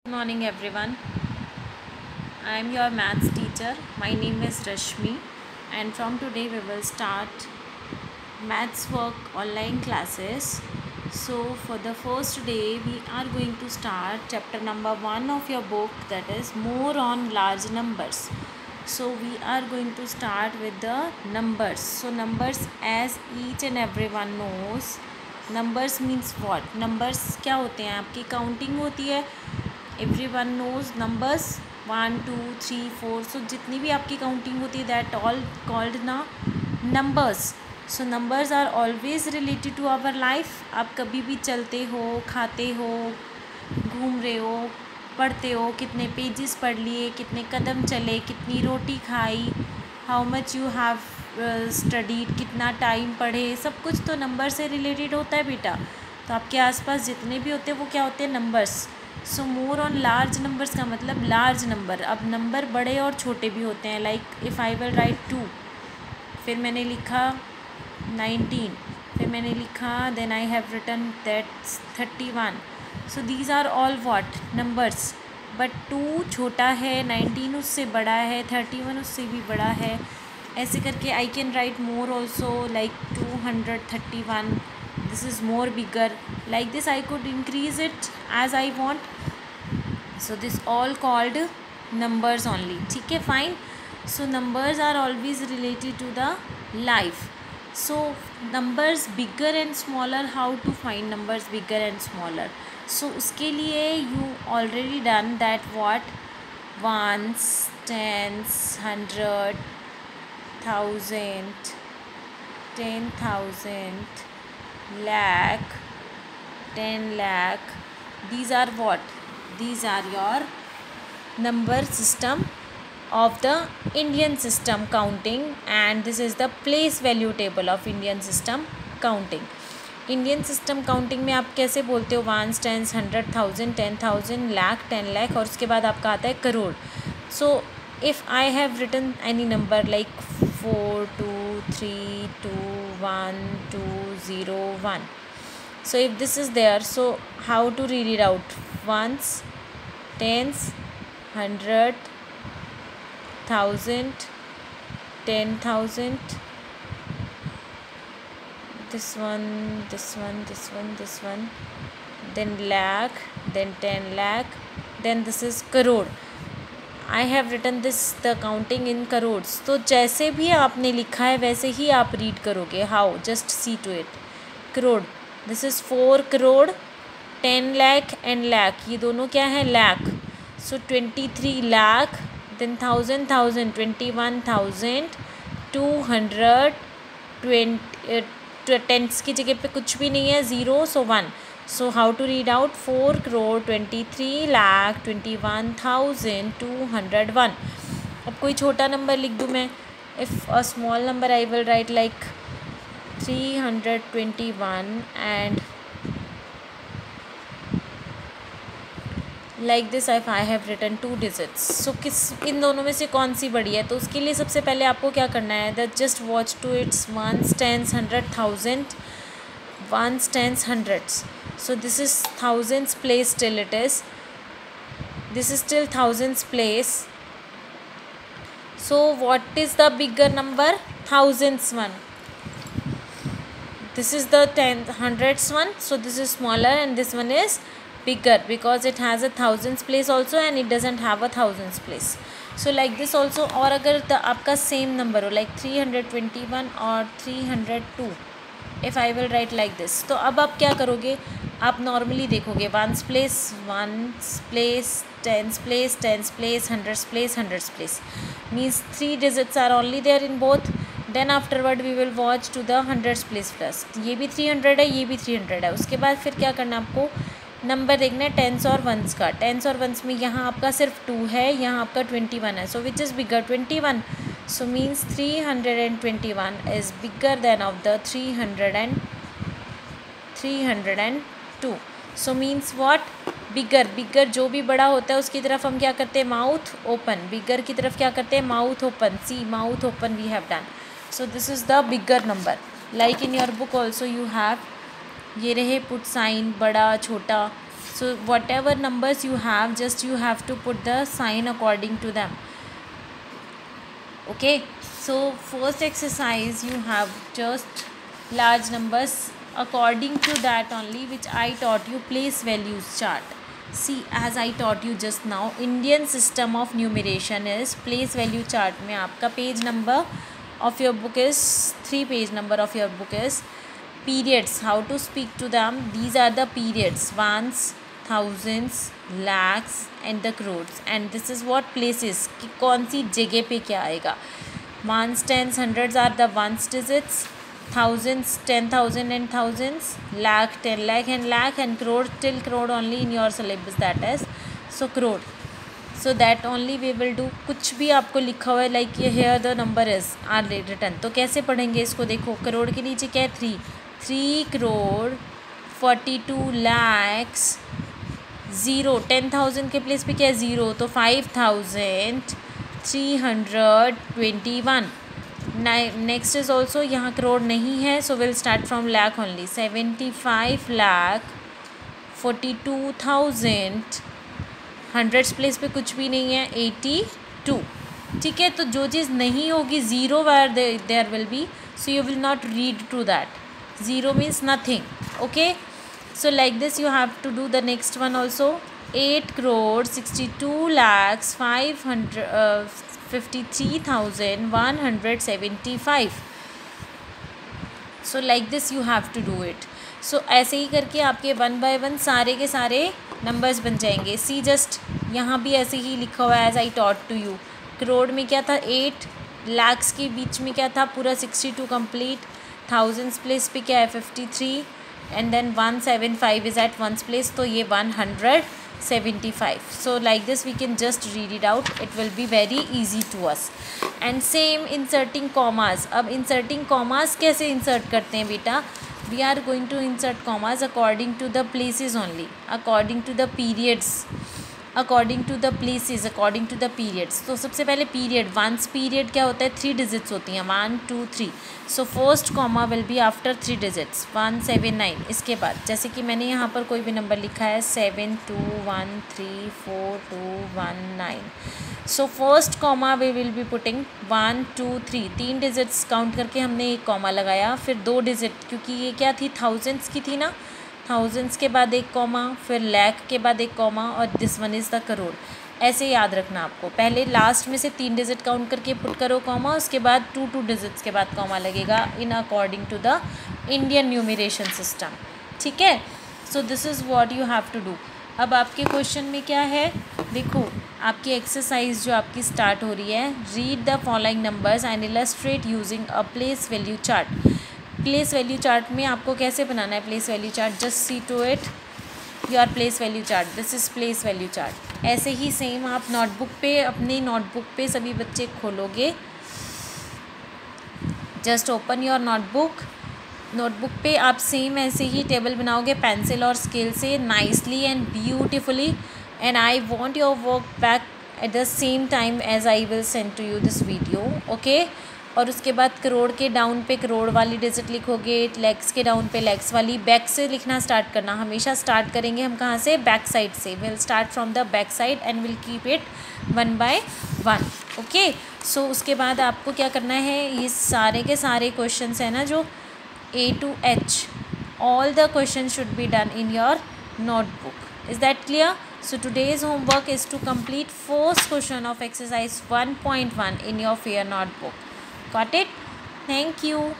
Good morning everyone. I am your maths teacher. My name is Rashmi and from today we will start maths work online classes. So for the first day we are going to start chapter number 1 of your book, that is more on large numbers. So we are going to start with the numbers. So numbers, as each and everyone knows, numbers means what? Numbers क्या होते हैं? आपकी counting होती है. Everyone knows numbers 1 2 3 4. So जितनी भी आपकी counting होती है that all called ना numbers. So numbers are always related to our life. आप कभी भी चलते हो, खाते हो, घूम रहे हो, पढ़ते हो, कितने पेजेस पढ़ लिए, कितने कदम चले, कितनी रोटी खाई, how much you have studied, कितना टाइम पढ़े, सब कुछ तो नंबर से रिलेटेड होता है बेटा. तो आपके आसपास जितने भी होते हैं वो क्या होते हैं? Numbers. So more on large numbers का मतलब लार्ज नंबर. अब नंबर बड़े और छोटे भी होते हैं. Like if I will write 2, फिर मैंने लिखा 19, फिर मैंने लिखा then I have written that 31. So these are all what? Numbers. But 2 छोटा है, 19 उससे बड़ा है, 31 उससे भी बड़ा है. ऐसे करके I can write more also, like 231. This is more bigger. Like this I could increase it as I want. So this all called numbers only. ठीक है, fine. So numbers are always related to the life. So numbers bigger and smaller, how to find numbers bigger and smaller? So उसके लिए you already done that what? Ones, tens, 100, 1000, 10,000, lakh, 10 lakh. These are what? These are your number system of the Indian system counting, and this is the place value table of Indian system counting. Indian system counting में आप कैसे बोलते हो? ones, tens, 100, 1000, 10,000, lakh, 10 lakh, और उसके बाद आपका आता है crore. So if I have written any number like 4 2 3 2 1 2 0 1. So if this is there, so how to read it out? Ones, tens, 100, 1000, 10,000, this one, this one, this one, this one, then lakh, then 10 lakh, then this is crore. I have written this the counting in crores. तो जैसे भी आपने लिखा है वैसे ही आप read करोगे. How? Just see to it. Crore. This is 4 crore, 10 lakh and lakh. ये दोनों क्या है? lakh. सो 23 lakh, then 1000, 21,000, 200, 20. टेंस की जगह पे कुछ भी नहीं है, 0, so 1. So how to read out? 4 crore 23 lakh 21,201. अब कोई छोटा नंबर लिख दूँ मैं. If a small number I will write like 321 and like this. If I have written 2 digits. So किस इन दोनों में से कौन सी बड़ी है? तो उसके लिए सबसे पहले आपको क्या करना है? That just watch to its ones, tens, 100, 1000, ones, tens, hundreds. So this is thousands place till it is. This is still thousands place. So what is the bigger number? Thousands one. This is the 10 hundreds one. So this is smaller and this one is bigger because it has a thousands place also and it doesn't have a thousands place. So like this also. और अगर आपका same number हो like 321 और 302, if I will write like this, तो अब आप क्या करोगे? आप नॉर्मली देखोगे ones place, ones place, tens place, tens place, hundreds place, hundreds place. Means 3 digits are only there in both. Then afterward we will watch to the hundreds place plus. ये भी 300 है, ये भी 300 है. उसके बाद फिर क्या करना आपको? नंबर देखना है टेंस और वंस का. टेंस और वंस में यहाँ आपका सिर्फ 2 है, यहाँ आपका 21 है. So which is bigger? 21. So means 321 is bigger than of the 302. So means what? Bigger. Bigger जो भी बड़ा होता है उसकी तरफ हम क्या करते हैं? Mouth open. बिगर की तरफ क्या करते हैं? Mouth open. See, mouth open we have done. So this is the bigger number. Like in your book also you have ये रहे पुट साइन, बड़ा छोटा. So whatever numbers you have, just you have to put the sign according to them. Okay, so first exercise you have just large numbers according to that only which I taught you, place values chart. See, as I taught you just now, Indian system of numeration is place value chart में आपका page number of your book is 3 page number of your book is periods. How to speak to them? These are the periods: ones, thousands, lakhs and the crores. And this is what places कि कौन सी जगह पे क्या आएगा. Ones, tens, hundreds are the ones digits, thousands 10,000 and thousands, lakh 10 lakh and crore till crore only in your syllabus, that is so crore. So that only we will do. कुछ भी आपको लिखा हुआ है like here the number is are written, तो कैसे पढ़ेंगे इसको? देखो, करोड़ के नीचे क्या है? 3 crore 42 lakhs, 0 10,000 के प्लेस पे क्या है? 0, तो 5,321. नेक्स्ट इज ऑल्सो, यहाँ करोड़ नहीं है, so will start from lakh only. 75 lakh 42,000. Hundreds place पे कुछ भी नहीं है, 82. ठीक है, तो जो चीज़ नहीं होगी, zero where there will be, so you will not read to that. Zero means nothing. Okay, so like this you have to do the next one also. 8 crore 62 lakhs 553,175. so like this you have to do it. so ऐसे ही करके आपके 1 by 1 सारे के सारे numbers बन जाएंगे. सी just यहाँ भी ऐसे ही लिखा हुआ है as I taught to you. Crore में क्या था? 8. लैक्स के बीच में क्या था? पूरा 62 कंप्लीट. थाउजेंड्स प्लेस पे क्या है? 53. and then 175 is at ones place, तो ये 175. so like this we can just read it out. it will be very easy to us. and same inserting commas. अब inserting commas कैसे insert करते हैं बेटा? we are going to insert commas according to the places only, according to the periods, according to the places, according to the periods. तो सबसे पहले period, ones period क्या होता है? 3 डिजिट्स होती हैं, 1 2 3. सो first comma will be after 3 digits, 179. इसके बाद जैसे कि मैंने यहाँ पर कोई भी नंबर लिखा है 72134219. So first comma we will be putting 1 2 3. 3 digits count करके हमने एक कॉमा लगाया, फिर 2 डिजिट, क्योंकि ये क्या थी? थाउजेंड्स की थी ना. थाउजेंड्स के बाद एक कॉमा, फिर लैख के बाद एक कॉमा, और this one is the crore. ऐसे याद रखना आपको. पहले लास्ट में से 3 डिजिट काउंट करके पुट करो कॉमा, उसके बाद 2 डिजिट्स के बाद कॉमा लगेगा in according to the Indian numeration system. ठीक है, so this is what you have to do. अब आपके क्वेश्चन में क्या है? देखो, आपकी एक्सरसाइज जो आपकी स्टार्ट हो रही है, read the following numbers and illustrate using a place value chart. Place value chart में आपको कैसे बनाना है place value chart? Just see to it your place value chart. This is place value chart. ऐसे ही सेम आप notebook पे, अपनी नोटबुक पे सभी बच्चे खोलोगे. Just open your notebook. Notebook पे आप सेम ऐसे ही टेबल बनाओगे पेंसिल और स्केल से, nicely and beautifully. And I want your work back at the same time as I will send to you this video. Okay, और उसके बाद करोड़ के डाउन पे करोड़ वाली डिजिट लिखोगे, लैक्स के डाउन पे लैक्स वाली. बैक से लिखना स्टार्ट करना. हमेशा स्टार्ट करेंगे हम कहाँ से? बैक साइड से. Will start from the back side and will keep it 1 by 1. Okay, so उसके बाद आपको क्या करना है? ये सारे के सारे क्वेश्चन है ना, जो A to H, all the questions should be done in your notebook. Is that clear? So today's homework is to complete first question of exercise 1.1 in your fair notebook. Got it? Thank you.